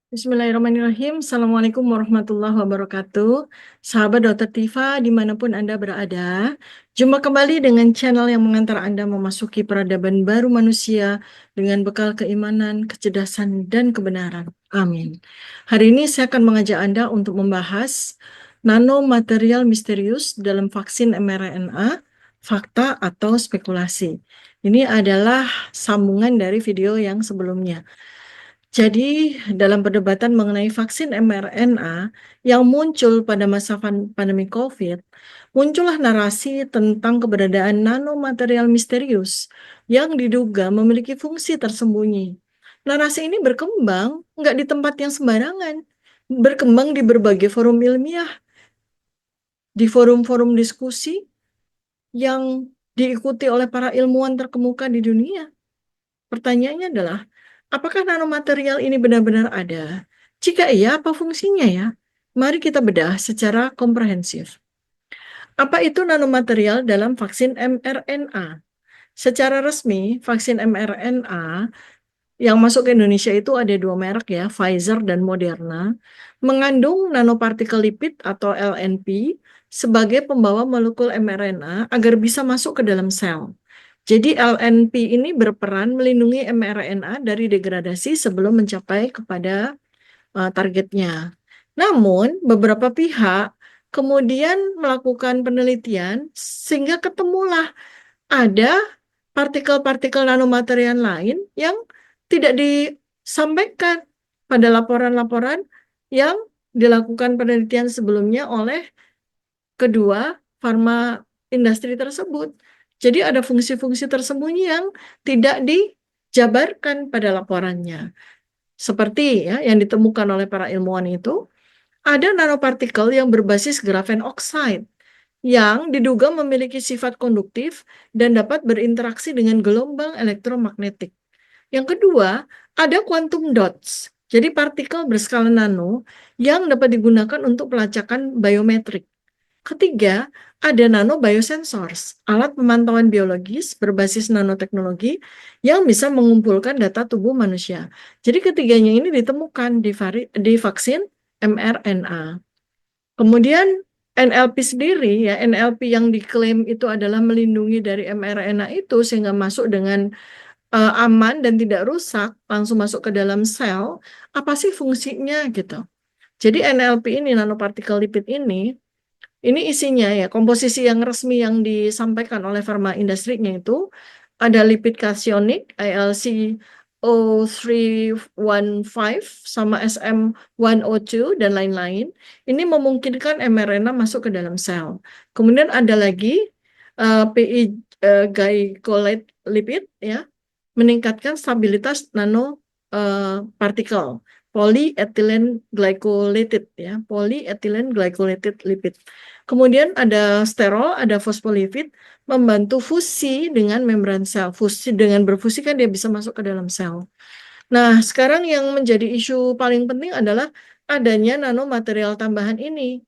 Bismillahirrahmanirrahim. Assalamualaikum warahmatullahi wabarakatuh. Sahabat Dokter Tifa, dimanapun Anda berada, jumpa kembali dengan channel yang mengantar Anda memasuki peradaban baru manusia dengan bekal keimanan, kecerdasan, dan kebenaran. Amin. Hari ini saya akan mengajak Anda untuk membahas nanomaterial misterius dalam vaksin mRNA, fakta atau spekulasi. Ini adalah sambungan dari video yang sebelumnya. Jadi, dalam perdebatan mengenai vaksin mRNA yang muncul pada masa pandemi COVID, muncullah narasi tentang keberadaan nanomaterial misterius yang diduga memiliki fungsi tersembunyi. Narasi ini berkembang nggak di tempat yang sembarangan, berkembang di berbagai forum ilmiah, di forum-forum diskusi yang diikuti oleh para ilmuwan terkemuka di dunia. Pertanyaannya adalah, apakah nanomaterial ini benar-benar ada? Jika iya, apa fungsinya ya? Mari kita bedah secara komprehensif. Apa itu nanomaterial dalam vaksin mRNA? Secara resmi, vaksin mRNA yang masuk ke Indonesia itu ada dua merek ya, Pfizer dan Moderna, mengandung nanopartikel lipid atau LNP sebagai pembawa molekul mRNA agar bisa masuk ke dalam sel. Jadi LNP ini berperan melindungi mRNA dari degradasi sebelum mencapai kepada targetnya. Namun, beberapa pihak kemudian melakukan penelitian sehingga ketemulah ada partikel-partikel nanomaterial lain yang tidak disampaikan pada laporan-laporan yang dilakukan penelitian sebelumnya oleh kedua farma industri tersebut. Jadi ada fungsi-fungsi tersembunyi yang tidak dijabarkan pada laporannya. Seperti ya yang ditemukan oleh para ilmuwan itu, ada nanopartikel yang berbasis grafen oxide yang diduga memiliki sifat konduktif dan dapat berinteraksi dengan gelombang elektromagnetik. Yang kedua, ada quantum dots. Jadi partikel berskala nano yang dapat digunakan untuk pelacakan biometrik. Ketiga, ada nanobiosensors, alat pemantauan biologis berbasis nanoteknologi yang bisa mengumpulkan data tubuh manusia. Jadi ketiganya ini ditemukan di vaksin mRNA. Kemudian NLP sendiri, ya NLP yang diklaim itu adalah melindungi dari mRNA itu sehingga masuk dengan aman dan tidak rusak, langsung masuk ke dalam sel. Apa sih fungsinya gitu? Jadi NLP ini, nanopartikel lipid ini isinya ya, komposisi yang resmi yang disampaikan oleh farma industrinya itu ada lipid kasionik, ALCO315 sama SM102 dan lain-lain. Ini memungkinkan mRNA masuk ke dalam sel. Kemudian ada lagi PI glycolate lipid ya, meningkatkan stabilitas nano partikel polyethylene glycolated ya, polyethylene glycolated lipid. Kemudian ada sterol, ada fosfolipid membantu fusi dengan membran sel. Fusi dengan berfusi kan dia bisa masuk ke dalam sel. Nah, sekarang yang menjadi isu paling penting adalah adanya nanomaterial tambahan ini.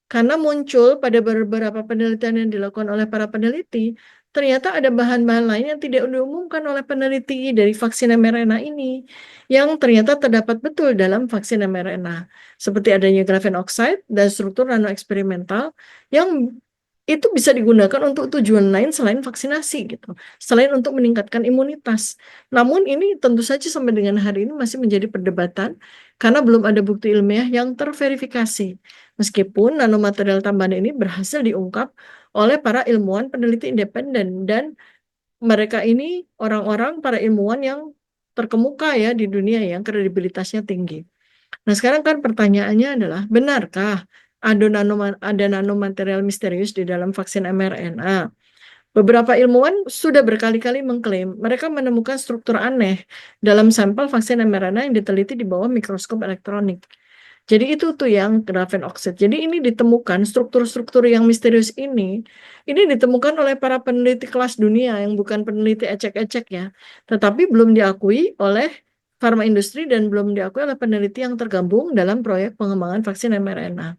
Karena muncul pada beberapa penelitian yang dilakukan oleh para peneliti, ternyata ada bahan-bahan lain yang tidak diumumkan oleh peneliti dari vaksin mRNA ini, yang ternyata terdapat betul dalam vaksin mRNA, seperti adanya grafen oxide dan struktur nanoeksperimental yang itu bisa digunakan untuk tujuan lain selain vaksinasi gitu, selain untuk meningkatkan imunitas. Namun ini tentu saja sampai dengan hari ini masih menjadi perdebatan karena belum ada bukti ilmiah yang terverifikasi. Meskipun nanomaterial tambahan ini berhasil diungkap oleh para ilmuwan peneliti independen dan mereka ini orang-orang para ilmuwan yang terkemuka ya di dunia yang kredibilitasnya tinggi. Nah, sekarang kan pertanyaannya adalah, benarkah ada nanomaterial misterius di dalam vaksin mRNA? Beberapa ilmuwan sudah berkali-kali mengklaim mereka menemukan struktur aneh dalam sampel vaksin mRNA yang diteliti di bawah mikroskop elektronik. Jadi itu tuh yang grafen oxide. Jadi ini ditemukan struktur-struktur yang misterius ini ditemukan oleh para peneliti kelas dunia yang bukan peneliti ecek-ecek ya, tetapi belum diakui oleh farma industri dan belum diakui oleh peneliti yang tergabung dalam proyek pengembangan vaksin mRNA.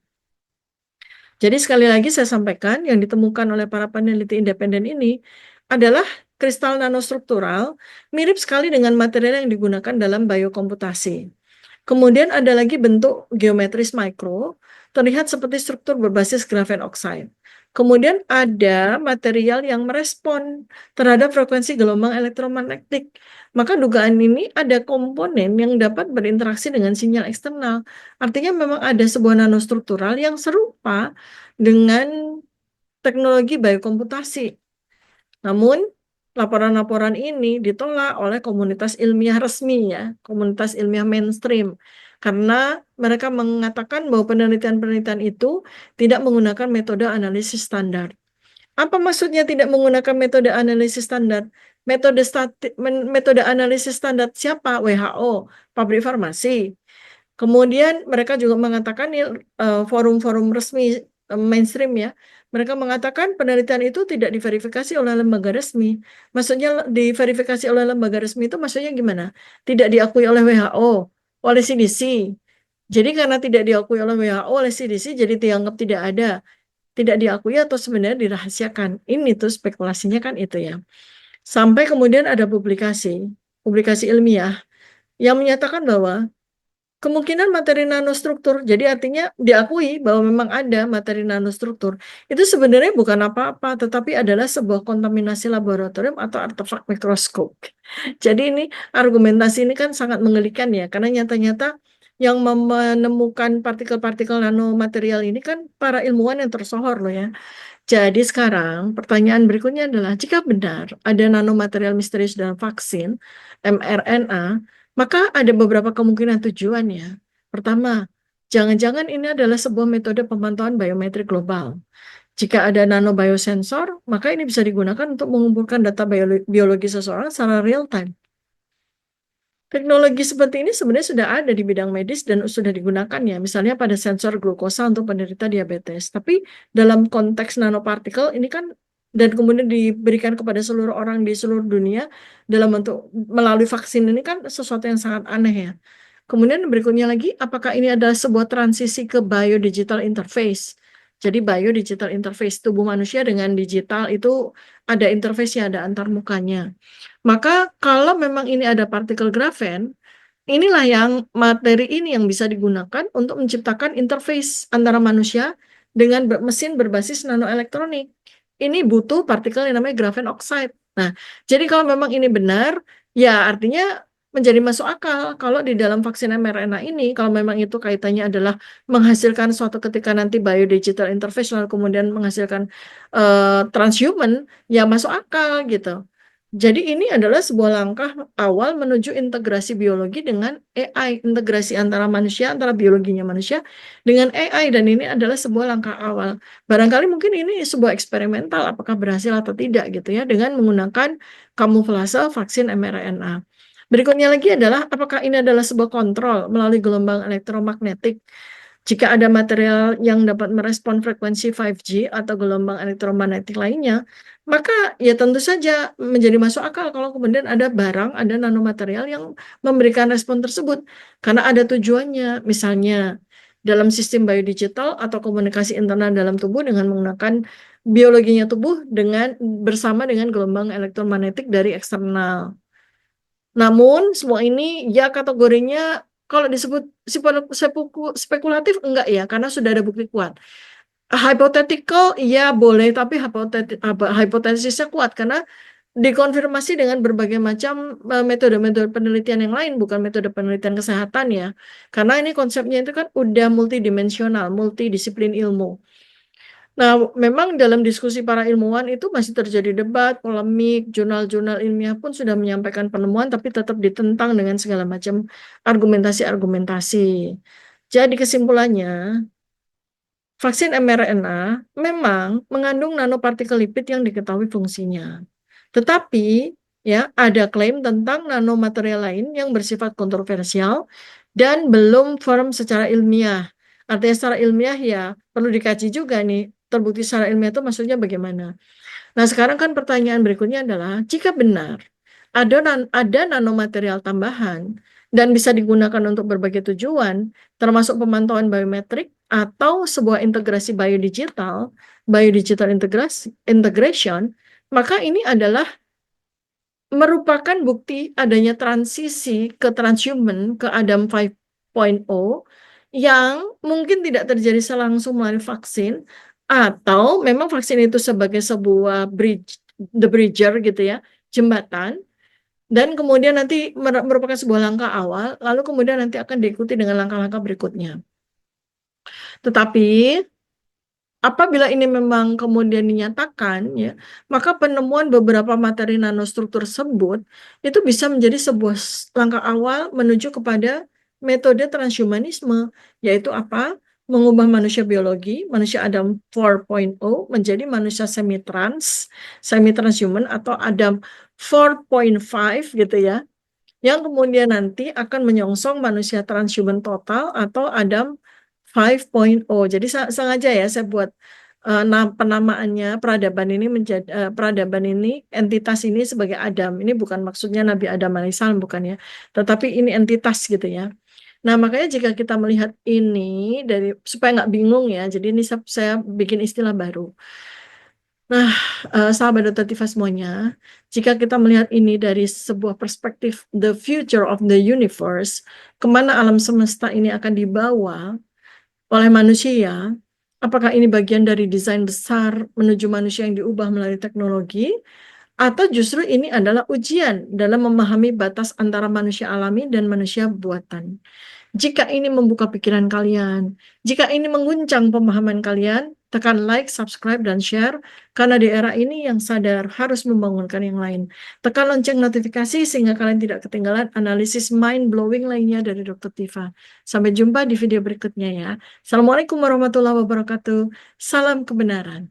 Jadi sekali lagi saya sampaikan yang ditemukan oleh para peneliti independen ini adalah kristal nanostruktural mirip sekali dengan material yang digunakan dalam biokomputasi. Kemudian ada lagi bentuk geometris mikro, terlihat seperti struktur berbasis grafen oxide. Kemudian ada material yang merespon terhadap frekuensi gelombang elektromagnetik. Maka dugaan ini ada komponen yang dapat berinteraksi dengan sinyal eksternal. Artinya memang ada sebuah nanostruktural yang serupa dengan teknologi biokomputasi. Namun, laporan-laporan ini ditolak oleh komunitas ilmiah resmi ya, komunitas ilmiah mainstream. Karena mereka mengatakan bahwa penelitian-penelitian itu tidak menggunakan metode analisis standar. Apa maksudnya tidak menggunakan metode analisis standar? Metode analisis standar siapa? WHO, pabrik farmasi. Kemudian mereka juga mengatakan forum-forum resmi mainstream ya, mereka mengatakan penelitian itu tidak diverifikasi oleh lembaga resmi. Maksudnya diverifikasi oleh lembaga resmi itu maksudnya gimana? Tidak diakui oleh WHO, oleh CDC. Jadi karena tidak diakui oleh WHO, oleh CDC, jadi dianggap tidak ada, tidak diakui atau sebenarnya dirahasiakan. Ini tuh spekulasinya kan itu ya. Sampai kemudian ada publikasi ilmiah yang menyatakan bahwa kemungkinan materi nanostruktur, jadi artinya diakui bahwa memang ada materi nanostruktur. Itu sebenarnya bukan apa-apa, tetapi adalah sebuah kontaminasi laboratorium atau artefak mikroskop. Jadi ini argumentasi ini kan sangat mengerikan ya, karena nyata-nyata yang menemukan partikel-partikel nanomaterial ini kan para ilmuwan yang tersohor loh ya. Jadi sekarang pertanyaan berikutnya adalah jika benar ada nanomaterial misterius dalam vaksin mRNA, maka ada beberapa kemungkinan tujuannya. Pertama, jangan-jangan ini adalah sebuah metode pemantauan biometrik global. Jika ada nanobiosensor, maka ini bisa digunakan untuk mengumpulkan data biologi seseorang secara real time. Teknologi seperti ini sebenarnya sudah ada di bidang medis dan sudah digunakan ya, misalnya pada sensor glukosa untuk penderita diabetes. Tapi dalam konteks nanopartikel ini kan dan kemudian diberikan kepada seluruh orang di seluruh dunia dalam bentuk melalui vaksin ini kan sesuatu yang sangat aneh ya. Kemudian berikutnya lagi, apakah ini adalah sebuah transisi ke biodigital interface? Jadi biodigital interface tubuh manusia dengan digital itu ada interface-nya, ada antarmukanya. Maka kalau memang ini ada partikel grafen, inilah yang materi ini yang bisa digunakan untuk menciptakan interface antara manusia dengan mesin berbasis nanoelektronik. Ini butuh partikel yang namanya grafen oxide. Nah, jadi kalau memang ini benar, ya artinya menjadi masuk akal kalau di dalam vaksin mRNA ini, kalau memang itu kaitannya adalah menghasilkan suatu ketika nanti biodigital interface lalu kemudian menghasilkan transhuman, ya masuk akal gitu. Jadi ini adalah sebuah langkah awal menuju integrasi biologi dengan AI, integrasi antara manusia, antara biologinya manusia dengan AI, dan ini adalah sebuah langkah awal. Barangkali mungkin ini sebuah eksperimental, apakah berhasil atau tidak gitu ya, dengan menggunakan kamuflase vaksin mRNA. Berikutnya lagi adalah apakah ini adalah sebuah kontrol melalui gelombang elektromagnetik. Jika ada material yang dapat merespon frekuensi 5G atau gelombang elektromagnetik lainnya, maka ya tentu saja menjadi masuk akal kalau kemudian ada barang, ada nanomaterial yang memberikan respon tersebut. Karena ada tujuannya, misalnya dalam sistem biodigital atau komunikasi internal dalam tubuh dengan menggunakan biologinya tubuh bersama dengan gelombang elektromagnetik dari eksternal. Namun semua ini ya kategorinya kalau disebut spekulatif enggak ya, karena sudah ada bukti kuat. Hypothetical ya boleh, tapi hipotesisnya kuat karena dikonfirmasi dengan berbagai macam metode-metode penelitian yang lain, bukan metode penelitian kesehatan ya. Karena ini konsepnya itu kan udah multidimensional, multidisiplin ilmu. Nah, memang dalam diskusi para ilmuwan itu masih terjadi debat, polemik, jurnal-jurnal ilmiah pun sudah menyampaikan penemuan, tapi tetap ditentang dengan segala macam argumentasi-argumentasi. Jadi kesimpulannya, vaksin mRNA memang mengandung nanopartikel lipid yang diketahui fungsinya. Tetapi ya ada klaim tentang nanomaterial lain yang bersifat kontroversial dan belum firm secara ilmiah. Artinya secara ilmiah ya perlu dikaji juga nih, terbukti secara ilmiah itu maksudnya bagaimana. Nah, sekarang kan pertanyaan berikutnya adalah, jika benar ada nanomaterial tambahan dan bisa digunakan untuk berbagai tujuan, termasuk pemantauan biometrik atau sebuah integrasi biodigital integration, maka ini adalah merupakan bukti adanya transisi ke transhuman, ke Adam 5 yang mungkin tidak terjadi langsung melalui vaksin, atau memang vaksin itu sebagai sebuah the bridger gitu ya, jembatan, dan kemudian nanti merupakan sebuah langkah awal, lalu kemudian nanti akan diikuti dengan langkah-langkah berikutnya. Tetapi apabila ini memang kemudian dinyatakan, ya, maka penemuan beberapa materi nanostruktur tersebut itu bisa menjadi sebuah langkah awal menuju kepada metode transhumanisme, yaitu apa? Mengubah manusia biologi, manusia Adam 4.0 menjadi manusia semi-transhuman atau Adam 4.5 gitu ya, yang kemudian nanti akan menyongsong manusia transhuman total atau Adam 5.0. Jadi sengaja ya saya buat penamaannya peradaban ini, entitas ini sebagai Adam. Ini bukan maksudnya Nabi Adam alaihissalam, bukan ya, tetapi ini entitas gitu ya. Nah, makanya jika kita melihat ini supaya nggak bingung ya, jadi ini saya bikin istilah baru. Nah, sahabat Dr. Tifa semuanya, jika kita melihat ini dari sebuah perspektif the future of the universe, kemana alam semesta ini akan dibawa oleh manusia, apakah ini bagian dari desain besar menuju manusia yang diubah melalui teknologi, atau justru ini adalah ujian dalam memahami batas antara manusia alami dan manusia buatan. Jika ini membuka pikiran kalian, jika ini mengguncang pemahaman kalian, tekan like, subscribe, dan share, karena di era ini yang sadar harus membangunkan yang lain. Tekan lonceng notifikasi sehingga kalian tidak ketinggalan analisis mind-blowing lainnya dari Dr. Tifa. Sampai jumpa di video berikutnya ya. Assalamualaikum warahmatullahi wabarakatuh. Salam kebenaran.